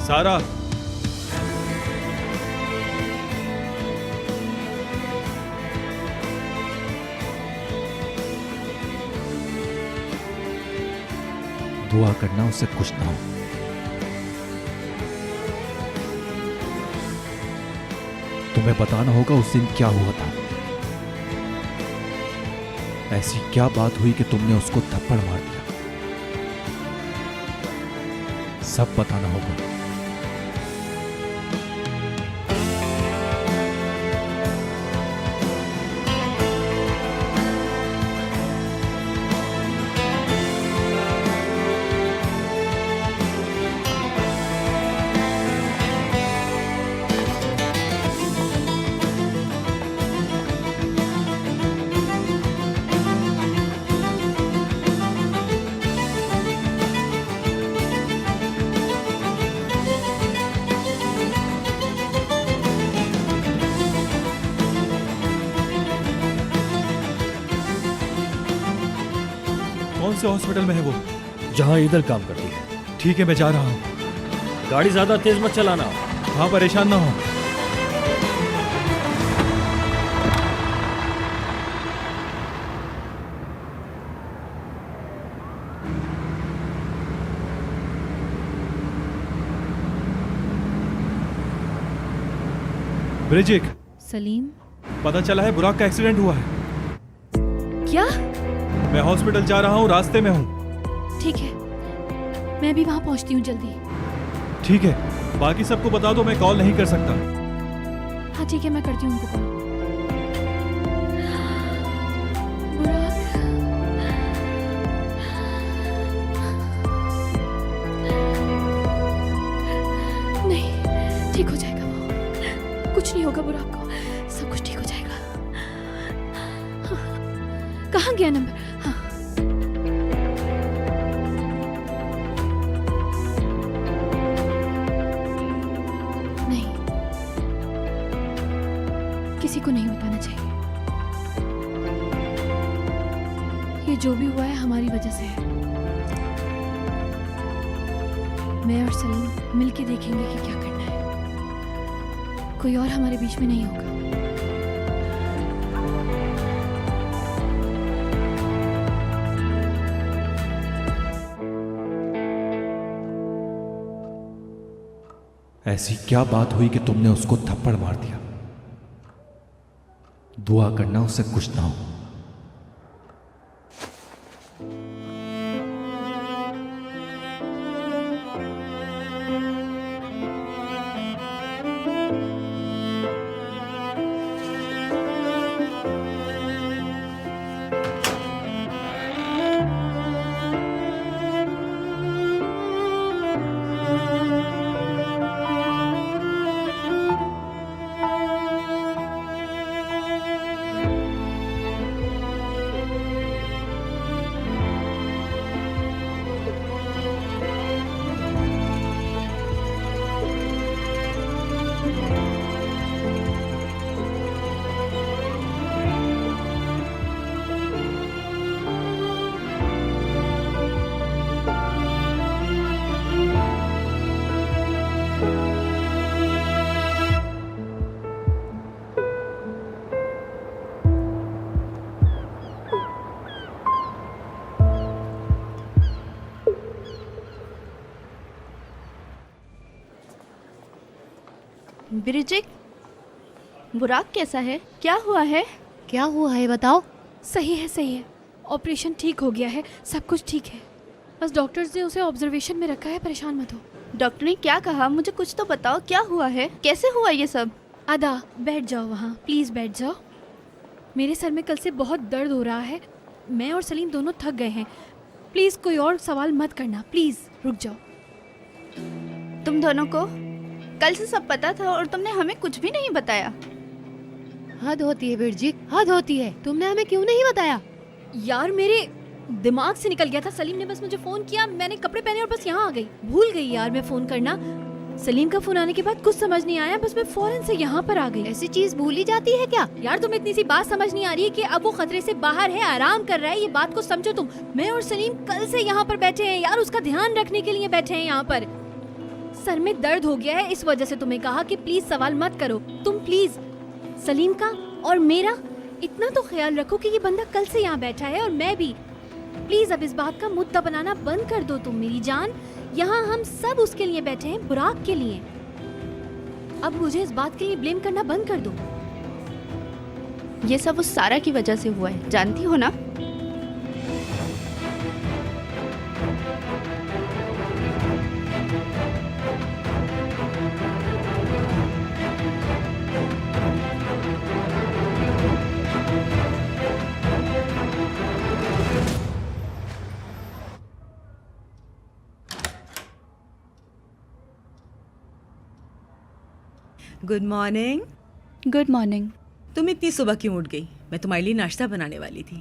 सारा, दुआ करना उससे कुछ ना हो। तुम्हें बताना होगा उस दिन क्या हुआ था। ऐसी क्या बात हुई कि तुमने उसको थप्पड़ मार दिया। सब बताना होगा। कौन से हॉस्पिटल में है वो? जहाँ इधर काम करती है। ठीक है, मैं जा रहा हूँ। गाड़ी ज्यादा तेज मत चलाना। हाँ, परेशान ना हो। ब्रिजिक, सलीम, पता चला है बुराक का एक्सीडेंट हुआ है। क्या? मैं हॉस्पिटल जा रहा हूँ, रास्ते में हूँ। ठीक है, मैं भी वहां पहुंचती हूँ जल्दी। ठीक है, बाकी सबको बता दो मैं कॉल नहीं कर सकता। हाँ ठीक है, मैं करती हूँ उनको कॉल। बुराक, नहीं, ठीक हो जाएगा वो। कुछ नहीं होगा बुराक को, सब कुछ ठीक हो जाएगा। हाँ, कहाँ गया नंबर? हाँ, नहीं, किसी को नहीं बताना चाहिए। ये जो भी हुआ है हमारी वजह से है। मैं और सलीम मिलके देखेंगे कि क्या करना है। कोई और हमारे बीच में नहीं होगा। ऐसी क्या बात हुई कि तुमने उसको थप्पड़ मार दिया। दुआ करना उससे कुछ ना हो। ब्रिजिक, बुराक कैसा है? क्या हुआ है? क्या हुआ है बताओ। सही है, सही है। ऑपरेशन ठीक हो गया है, सब कुछ ठीक है। बस डॉक्टर्स ने उसे ऑब्जर्वेशन में रखा है, परेशान मत हो। डॉक्टर ने क्या कहा? मुझे कुछ तो बताओ, क्या हुआ है? कैसे हुआ ये सब? आदा, बैठ जाओ वहाँ, प्लीज़ बैठ जाओ। मेरे सर में कल से बहुत दर्द हो रहा है। मैं और सलीम दोनों थक गए हैं। प्लीज़ कोई और सवाल मत करना, प्लीज़ रुक जाओ। तुम दोनों को कल से सब पता था और तुमने हमें कुछ भी नहीं बताया। हद होती है बिरजिक, हद होती है। तुमने हमें क्यों नहीं बताया? यार मेरे दिमाग से निकल गया था। सलीम ने बस मुझे फोन किया, मैंने कपड़े पहने और बस यहाँ आ गई। भूल गई यार मैं फोन करना। सलीम का फोन आने के बाद कुछ समझ नहीं आया, बस मैं फौरन से यहाँ पर आ गई। ऐसी चीज भूली जाती है क्या? यार तुम्हें इतनी सी बात समझ नहीं आ रही है कि अब वो खतरे से बाहर है, आराम कर रहा है, ये बात को समझो तुम। मैं और सलीम कल से यहाँ पर बैठे हैं यार, उसका ध्यान रखने के लिए बैठे हैं यहाँ पर। सर में दर्द हो गया है, इस वजह से तुम्हें कहा कि प्लीज सवाल मत करो। तुम प्लीज सलीम का और मेरा इतना तो ख्याल रखो कि ये बंदा कल से यहाँ बैठा है और मैं भी। प्लीज अब इस बात का मुद्दा बनाना बंद कर दो तुम मेरी जान। यहाँ हम सब उसके लिए बैठे हैं, बुराक के लिए। अब मुझे इस बात के लिए ब्लेम करना बंद कर दो। ये सब उस सारा की वजह से हुआ है, जानती हो ना? Good morning. Good morning. तुम इतनी सुबह क्यों उठ गई? मैं तुम्हारे लिए नाश्ता बनाने वाली थी।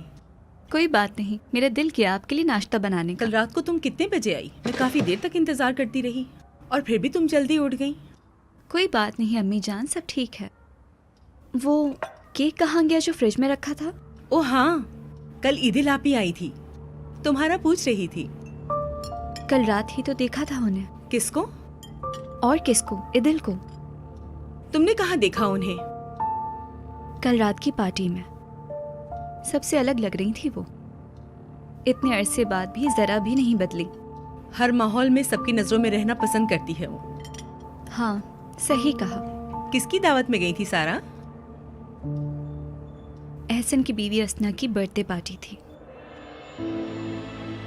कोई बात नहीं, मेरा दिल किया आपके लिए नाश्ता बनाने का। कल रात को तुम कितने बजे आई? मैं काफी देर तक इंतजार करती रही और फिर भी तुम जल्दी उठ गई। कोई बात नहीं अम्मी जान, सब ठीक है। वो केक कहाँ गया जो फ्रिज में रखा था? ओ हाँ, कल ईदिल आपी आई थी, तुम्हारा पूछ रही थी। कल रात ही तो देखा था उन्हें। किसको? और किसको? इदिल को। तुमने कहाँ देखा उन्हें? कल रात की पार्टी में। सबसे अलग लग रही थी वो। इतने अरसे बाद भी जरा भी नहीं बदली। हर माहौल में सबकी नजरों में रहना पसंद करती है वो। हाँ सही कहा। किसकी दावत में गई थी सारा? एहसन की बीवी असना की बर्थडे पार्टी थी।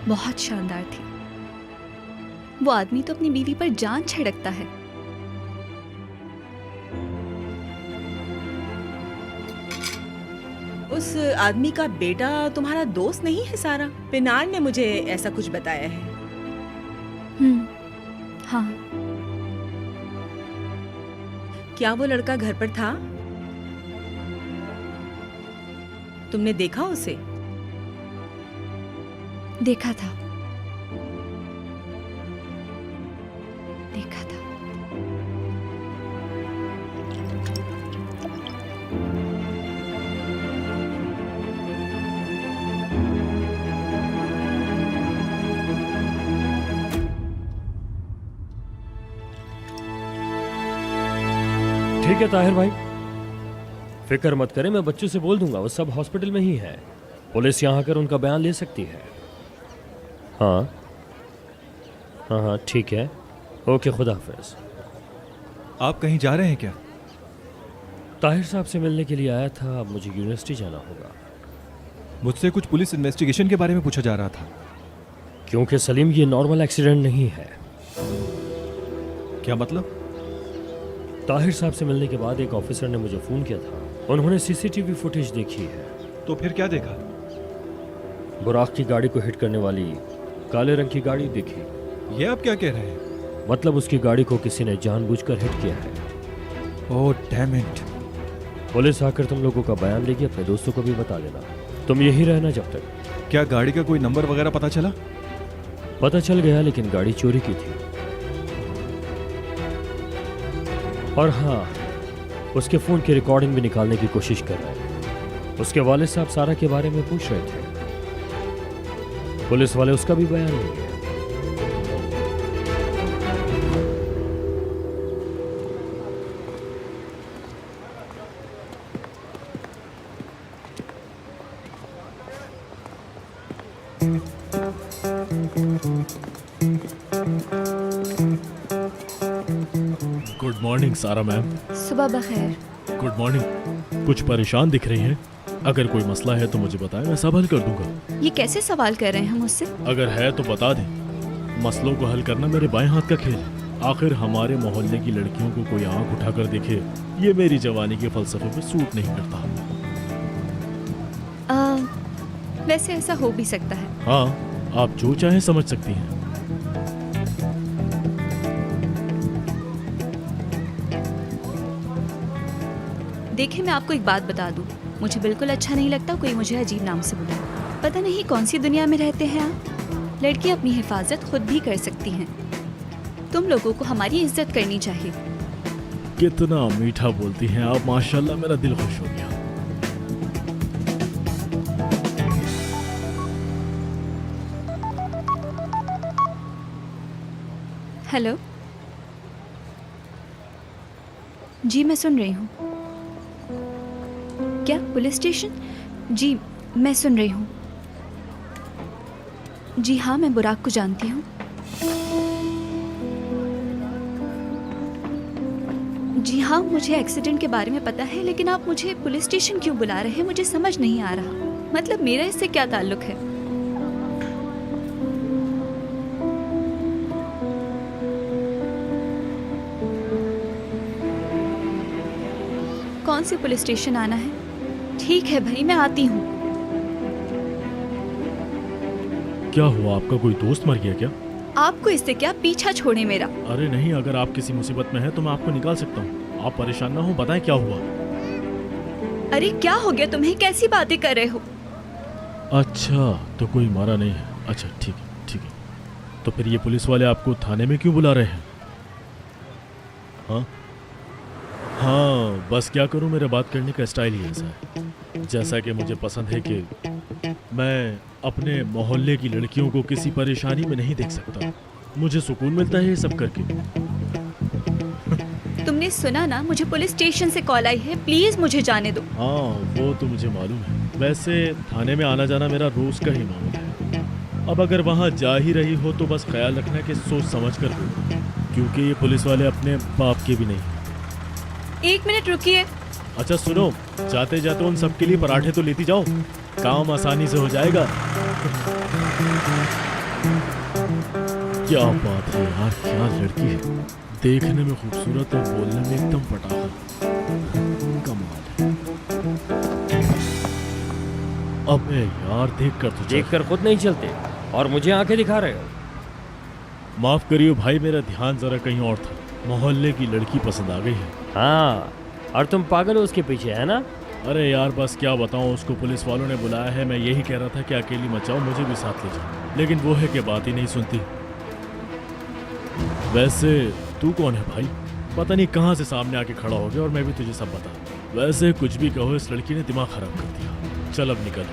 बहुत शानदार थी। वो आदमी तो अपनी बीवी पर जान छिड़कता है। उस आदमी का बेटा तुम्हारा दोस्त नहीं है सारा? पिनार ने मुझे ऐसा कुछ बताया है। हाँ। क्या वो लड़का घर पर था? तुमने देखा उसे? देखा था। देखा था। ठीक है ताहिर भाई, फिक्र मत करें, मैं बच्चों से बोल दूंगा, वो सब हॉस्पिटल में ही है। पुलिस यहाँ आकर उनका बयान ले सकती है। हाँ हाँ हाँ ठीक है, ओके, खुदा हाफिज। आप कहीं जा रहे हैं क्या? ताहिर साहब से मिलने के लिए आया था, अब मुझे यूनिवर्सिटी जाना होगा। मुझसे कुछ पुलिस इन्वेस्टिगेशन के बारे में पूछा जा रहा था। क्योंकि सलीम ये नॉर्मल एक्सीडेंट नहीं है। क्या मतलब? ताहिर साहब से मिलने के बाद एक ऑफिसर ने मुझे फ़ोन किया था, उन्होंने सीसीटीवी फुटेज देखी है। तो फिर क्या देखा? बुराक की गाड़ी को हिट करने वाली काले रंग की गाड़ी देखी। ये आप क्या कह रहे हैं? मतलब उसकी गाड़ी को किसी ने जानबूझकर हिट किया है। Oh damn it. पुलिस आकर तुम लोगों का बयान लेगी, अपने दोस्तों को भी बता देना। तुम यही रहना जब तक। क्या गाड़ी का कोई नंबर वगैरह पता चला? पता चल गया, लेकिन गाड़ी चोरी की थी। और हाँ, उसके फ़ोन की रिकॉर्डिंग भी निकालने की कोशिश कर रहे हैं। उसके वालिद साहब सारा के बारे में पूछ रहे थे। पुलिस वाले उसका भी बयान लेंगे। गुड मॉर्निंग सारा मैम। सुबह बखैर। Good morning. कुछ परेशान दिख रही हैं। अगर कोई मसला है तो मुझे बताएं, मैं सब हल कर दूंगा। ये कैसे सवाल कर रहे हैं हम मुझसे? अगर है तो बता दें। मसलों को हल करना मेरे बाएं हाथ का खेल है। आखिर हमारे मोहल्ले की लड़कियों को कोई आंख उठाकर देखे, ये मेरी जवानी के फलसफे पे सूट नहीं करता। वैसे ऐसा हो भी सकता है। हाँ, आप जो चाहें समझ सकती हैं। देखिए मैं आपको एक बात बता दूं, मुझे बिल्कुल अच्छा नहीं लगता कोई मुझे अजीब नाम से बुलाए। पता नहीं कौन सी दुनिया में रहते हैं आप। लड़की अपनी हिफाजत खुद भी कर सकती हैं। तुम लोगों को हमारी इज्जत करनी चाहिए। कितना मीठा बोलती हैं आप, माशाल्लाह, मेरा दिल खुश हो गया। हेलो। जी मैं सुन रही हूँ। क्या पुलिस स्टेशन? जी मैं सुन रही हूँ। जी हाँ, मैं बुराक को जानती हूँ। जी हाँ, मुझे एक्सीडेंट के बारे में पता है, लेकिन आप मुझे पुलिस स्टेशन क्यों बुला रहे हैं? मुझे समझ नहीं आ रहा। मतलब मेरा इससे क्या ताल्लुक है? कौन से पुलिस स्टेशन आना है? ठीक है भाई, मैं आती हूँ। क्या हुआ, आपका कोई दोस्त मर गया क्या? आपको इससे क्या, पीछा छोड़े मेरा। अरे नहीं, अगर आप किसी मुसीबत में हैं तो मैं आपको निकाल सकता हूँ। आप परेशान ना हो, बताएं क्या हुआ। अरे क्या हो गया तुम्हें? कैसी बातें कर रहे हो? अच्छा, तो कोई मारा नहीं है। अच्छा ठीक है, ठीक है। तो फिर ये पुलिस वाले आपको थाने में क्यों बुला रहे हैं? हाँ हाँ, बस क्या करूं, मेरे बात करने का स्टाइल ही ऐसा है। जैसा कि मुझे पसंद है कि मैं अपने मोहल्ले की लड़कियों को किसी परेशानी में नहीं देख सकता। मुझे सुकून मिलता है ये सब करके। तुमने सुना ना, मुझे पुलिस स्टेशन से कॉल आई है, प्लीज मुझे जाने दो। हाँ वो तो मुझे मालूम है। वैसे थाने में आना जाना मेरा रोज का ही मामूल है। अब अगर वहाँ जा ही रही हो तो बस ख्याल रखना कि सोच समझ कर हो, क्योंकि ये पुलिस वाले अपने बाप के भी नहीं। एक मिनट रुकिए। अच्छा सुनो, जाते जाते उन सबके लिए पराठे तो लेती जाओ, काम आसानी से हो जाएगा। क्या बात है यार, क्या लड़की है, देखने में खूबसूरत और बोलने में एकदम पटाखा। कमाल है। अबे यार, देख कर खुद नहीं चलते और मुझे आंखें दिखा रहे हो। माफ करिए भाई, मेरा ध्यान जरा कहीं और था। मोहल्ले की लड़की पसंद आ गई है। हाँ, और तुम पागल हो उसके पीछे, है ना? अरे यार बस क्या बताऊं, उसको पुलिस वालों ने बुलाया है। मैं यही कह रहा था कि अकेली मत जाओ, मुझे भी साथ ले जाओ, लेकिन वो है कि बात ही नहीं सुनती। वैसे तू कौन है भाई? पता नहीं कहाँ से सामने आके खड़ा हो गया और मैं भी तुझे सब बता। वैसे कुछ भी कहो, इस लड़की ने दिमाग खराब कर दिया। चल अब निकल।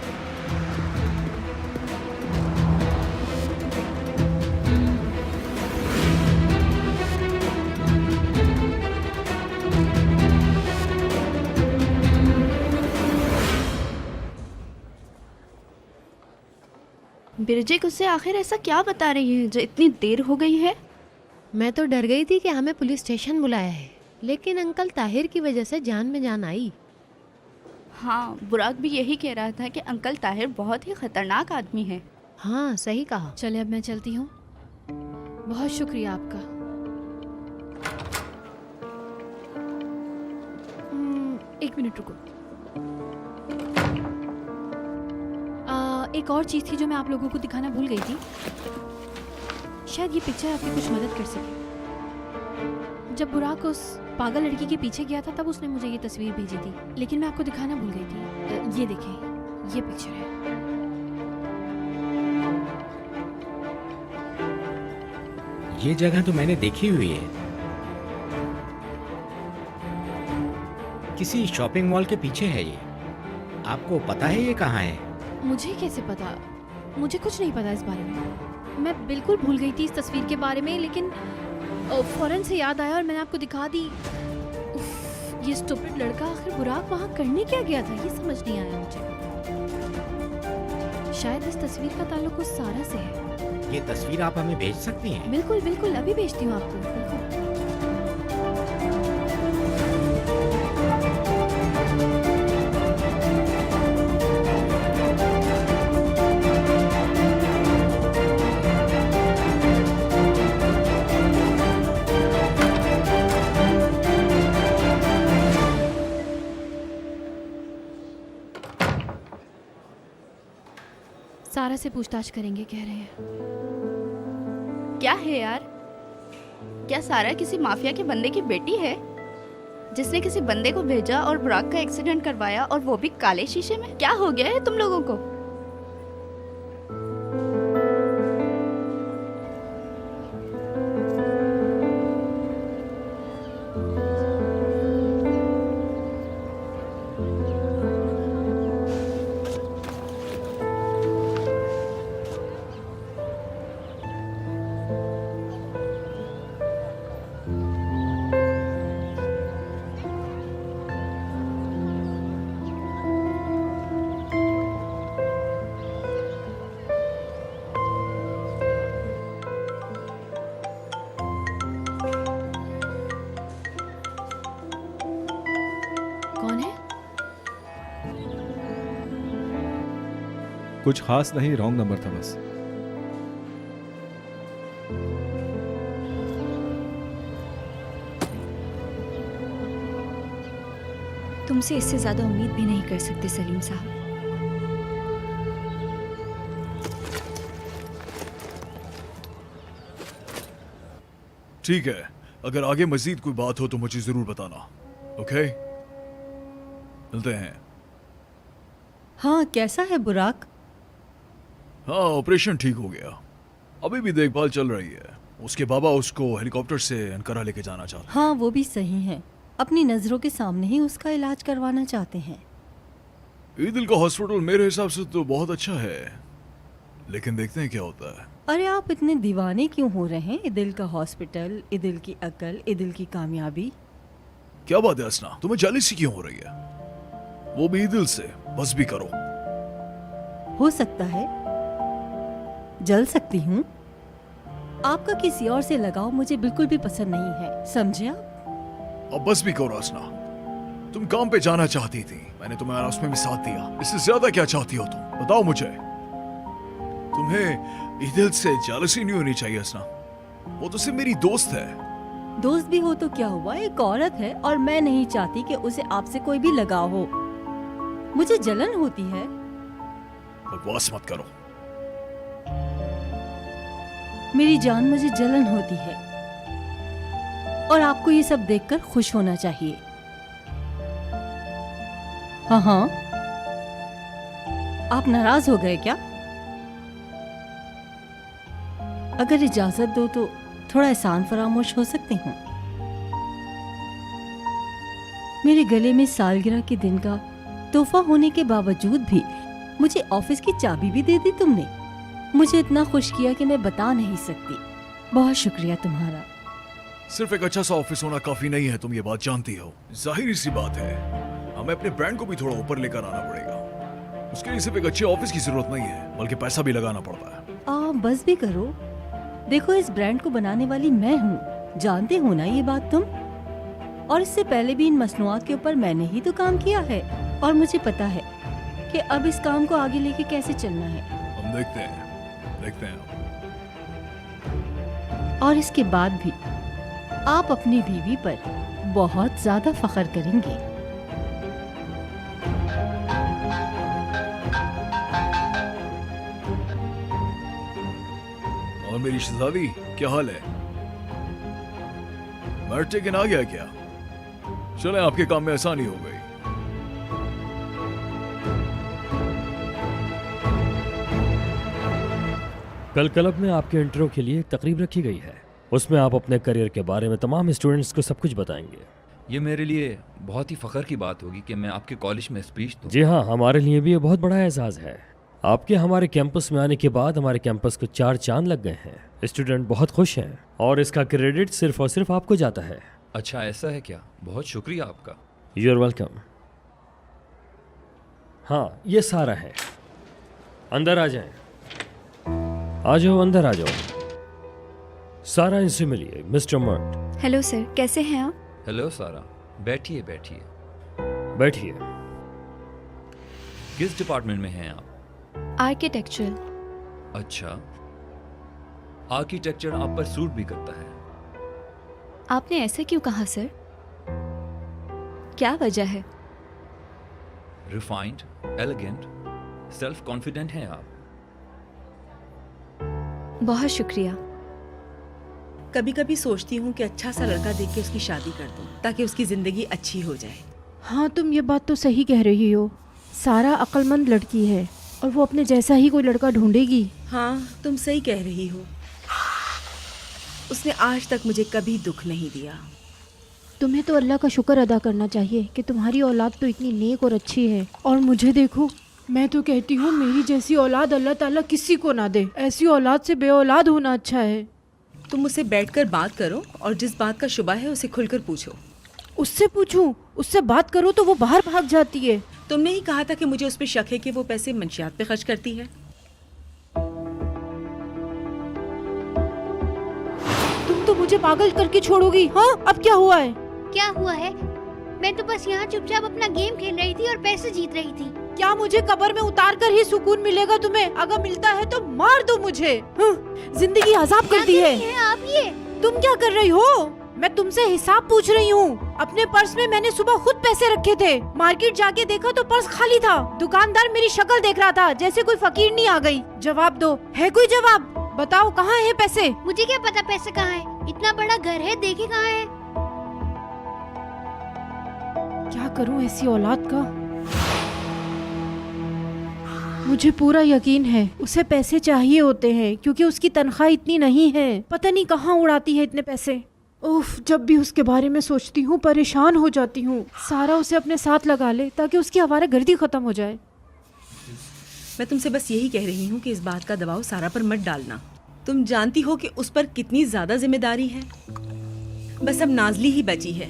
बिरजे उससे आखिर ऐसा क्या बता रही है जो इतनी देर हो गई है? मैं तो डर गई थी कि हमें पुलिस स्टेशन बुलाया है, लेकिन अंकल ताहिर की वजह से जान में जान आई। हाँ, बुराक भी यही कह रहा था कि अंकल ताहिर बहुत ही खतरनाक आदमी है। हाँ सही कहा। चले अब मैं चलती हूँ। बहुत शुक्रिया आपका। एक मिनट रुको। एक और चीज़ थी जो मैं आप लोगों को दिखाना भूल गई थी। शायद ये पिक्चर आपकी कुछ मदद कर सके। जब बुराक उस पागल लड़की के पीछे गया था तब उसने मुझे ये तस्वीर भेजी थी, लेकिन मैं आपको दिखाना भूल गई थी। ये देखें, ये पिक्चर है। ये जगह तो मैंने देखी हुई है, किसी शॉपिंग मॉल के पीछे है ये। आपको पता है ये कहाँ है? मुझे कैसे पता? मुझे कुछ नहीं पता इस बारे में। मैं बिल्कुल भूल गई थी इस तस्वीर के बारे में, लेकिन फौरन से याद आया और मैंने आपको दिखा दी। उफ, ये स्टूपिड लड़का आखिर बुराक वहाँ करने क्या गया था, ये समझ नहीं आया मुझे। शायद इस तस्वीर का ताल्लुक उस सारा से है। ये तस्वीर आप हमें भेज सकती हैं? बिल्कुल बिल्कुल, अभी भेजती हूँ आपको। बिल्कुल। सारा से पूछताछ करेंगे कह रहे हैं। क्या है यार? क्या सारा किसी माफिया के बंदे की बेटी है जिसने किसी बंदे को भेजा और बुराक का एक्सीडेंट करवाया, और वो भी काले शीशे में? क्या हो गया है तुम लोगों को? कुछ खास नहीं, रॉन्ग नंबर था बस। तुमसे इससे ज्यादा उम्मीद भी नहीं कर सकते सलीम साहब। ठीक है, अगर आगे मजीद कोई बात हो तो मुझे जरूर बताना। ओके, मिलते हैं। हाँ, कैसा है बुराक? हाँ, ऑपरेशन ठीक हो गया, अभी भी देखभाल चल रही है। उसके बाबा उसको हेलीकॉप्टर से अंकारा लेके जाना चाहते हैं। हाँ, वो भी सही है। अपनी नजरों के सामने ही उसका इलाज करवाना चाहते हैं। ईदिल का हॉस्पिटल मेरे हिसाब से तो बहुत अच्छा है, लेकिन देखते हैं क्या होता है। अरे आप इतने दीवाने क्यों हो रहे हैं? ईदिल का हॉस्पिटल, ईदिल की अकल, ईदिल की कामयाबी। क्या बात है असना, तुम्हें जेलसी क्यों हो रही है? वो भी ईदिल से, बस भी करो। हो सकता है, जल सकती हूँ। आपका किसी और से लगाव मुझे बिल्कुल भी पसंद नहीं है, समझे आप? अब बस भी करो असना, तुम काम पे जाना चाहती थी, मैंने तुम्हारा उसमें भी साथ दिया। इससे ज्यादा क्या चाहती हो तुम, बताओ मुझे। तुम्हें ईदिल से जेलसी नहीं होनी चाहिए असना, वो तो सिर्फ मेरी दोस्त है। दोस्त भी हो तो क्या हुआ, एक औरत है और मैं नहीं चाहती कि उसे आपसे कोई भी लगाव हो। मुझे जलन होती है। बकवास मत करो। मेरी जान, मुझे जलन होती है और आपको ये सब देखकर खुश होना चाहिए। हाँ हाँ, आप नाराज हो गए क्या? अगर इजाजत दो तो थोड़ा एहसान फरामोश हो सकती हूँ। मेरे गले में सालगिरह के दिन का तोहफा होने के बावजूद भी मुझे ऑफिस की चाबी भी दे दी तुमने। मुझे इतना खुश किया कि मैं बता नहीं सकती। बहुत शुक्रिया तुम्हारा। सिर्फ एक अच्छा सा ऑफिस होना काफी नहीं है, तुम ये बात जानती हो। जाहिर सी बात है, हमें अपने ब्रांड को भी थोड़ा ऊपर लेकर आना पड़ेगा। उसके लिए सिर्फ एक अच्छे ऑफिस की जरूरत नहीं है, बल्कि पैसा भी लगाना पड़ता है। बस भी करो। देखो, इस ब्रांड को बनाने वाली मैं हूँ, जानते हो ना ये बात तुम? और इससे पहले भी इन मसनूआत के ऊपर मैंने ही तो काम किया है और मुझे पता है कि अब इस काम को आगे लेके कैसे चलना है। हम देखते हैं। और इसके बाद भी आप अपनी बीवी पर बहुत ज्यादा फख्र करेंगे। और मेरी शहजादी, क्या हाल है? मैट टेकन आ गया क्या? चले, आपके काम में आसानी हो गई। कल क्लब में आपके इंटरव्यू के लिए एक तकरीब रखी गई है। उसमें आप अपने करियर के बारे में तमाम स्टूडेंट्स को सब कुछ बताएंगे। ये मेरे लिए बहुत ही फख्र की बात होगी कि मैं आपके कॉलेज में स्पीच दूं। जी हाँ, हमारे लिए भी ये बहुत बड़ा एजाज़ है। आपके हमारे कैंपस में आने के बाद हमारे कैंपस को 4 चांद लग गए हैं। स्टूडेंट बहुत खुश हैं और इसका क्रेडिट सिर्फ और सिर्फ आपको जाता है। अच्छा, ऐसा है क्या? बहुत शुक्रिया आपका। You are welcome. हाँ, ये सारा है। अंदर आ जाएं। आ जाओ, अंदर आ जाओ। सारा, इनसे मिलिए, मिस्टर मर्ट। हेलो सर, कैसे हैं आप? हेलो सारा, बैठिए बैठिए बैठिए। किस डिपार्टमेंट में हैं आप? आर्किटेक्चरल। अच्छा, आर्किटेक्चर आप पर सूट भी करता है। आपने ऐसा क्यों कहा सर? क्या वजह है? रिफाइंड, एलिगेंट, सेल्फ कॉन्फिडेंट हैं आप। बहुत शुक्रिया। कभी कभी सोचती हूँ कि अच्छा सा लड़का देख के उसकी शादी कर दूँ ताकि उसकी जिंदगी अच्छी हो जाए। हाँ, तुम ये बात तो सही कह रही हो। सारा अक्लमंद लड़की है और वो अपने जैसा ही कोई लड़का ढूंढेगी। हाँ, तुम सही कह रही हो। उसने आज तक मुझे कभी दुख नहीं दिया। तुम्हें तो अल्लाह का शुक्र अदा करना चाहिए कि तुम्हारी औलाद तो इतनी नेक और अच्छी है। और मुझे देखो, मैं तो कहती हूँ मेरी जैसी औलाद अल्लाह ताला किसी को ना दे। ऐसी औलाद से बे औलाद होना अच्छा है। तुम मुझसे बैठकर बात करो और जिस बात का शुबा है उसे खुलकर पूछो। उससे पूछूं? उससे बात करो तो वो बाहर भाग जाती है। तुमने ही कहा था कि मुझे उस पर शक है कि वो पैसे मंशियात पे खर्च करती है। तुम तो मुझे पागल करके छोड़ोगी। हाँ, अब क्या हुआ है? क्या हुआ है? मैं तो बस यहाँ चुपचाप अपना गेम खेल रही थी और पैसे जीत रही थी। क्या मुझे कब्र में उतार कर ही सुकून मिलेगा तुम्हें? अगर मिलता है तो मार दो मुझे। जिंदगी अजाब कर दी है। आप ये तुम क्या कर रही हो? मैं तुमसे हिसाब पूछ रही हूँ। अपने पर्स में मैंने सुबह खुद पैसे रखे थे। मार्केट जाके देखा तो पर्स खाली था। दुकानदार मेरी शक्ल देख रहा था जैसे कोई फकीर नहीं आ गई। जवाब दो, है कोई जवाब? बताओ कहाँ है पैसे? मुझे क्या पता पैसे कहाँ है? इतना बड़ा घर है, देखे कहाँ है? क्या करूँ ऐसी औलाद का? मुझे पूरा यकीन है उसे पैसे चाहिए होते हैं, क्योंकि उसकी तनख्वाह इतनी नहीं है। पता नहीं कहाँ उड़ाती है इतने पैसे। उफ, जब भी उसके बारे में सोचती हूँ परेशान हो जाती हूँ। सारा उसे अपने साथ लगा ले ताकि उसकी आवारागर्दी खत्म हो जाए। मैं तुमसे बस यही कह रही हूँ कि इस बात का दबाव सारा पर मत डालना। तुम जानती हो कि उस पर कितनी ज्यादा जिम्मेदारी है। बस अब नाजली ही बची है।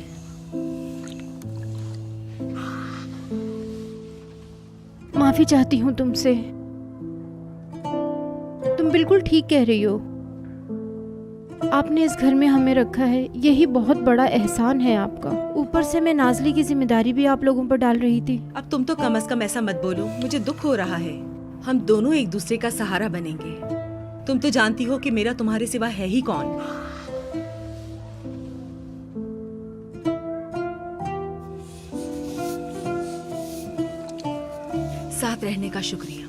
माफी चाहती हूँ तुमसे। तुम बिल्कुल ठीक कह रही हो। आपने इस घर में हमें रखा है, यही बहुत बड़ा एहसान है आपका। ऊपर से मैं नाजली की जिम्मेदारी भी आप लोगों पर डाल रही थी। अब तुम तो कम से कम ऐसा मत बोलो। मुझे दुख हो रहा है। हम दोनों एक दूसरे का सहारा बनेंगे। तुम तो जानती हो कि मेरा तुम्हारे सिवा है ही कौन। साथ रहने का शुक्रिया।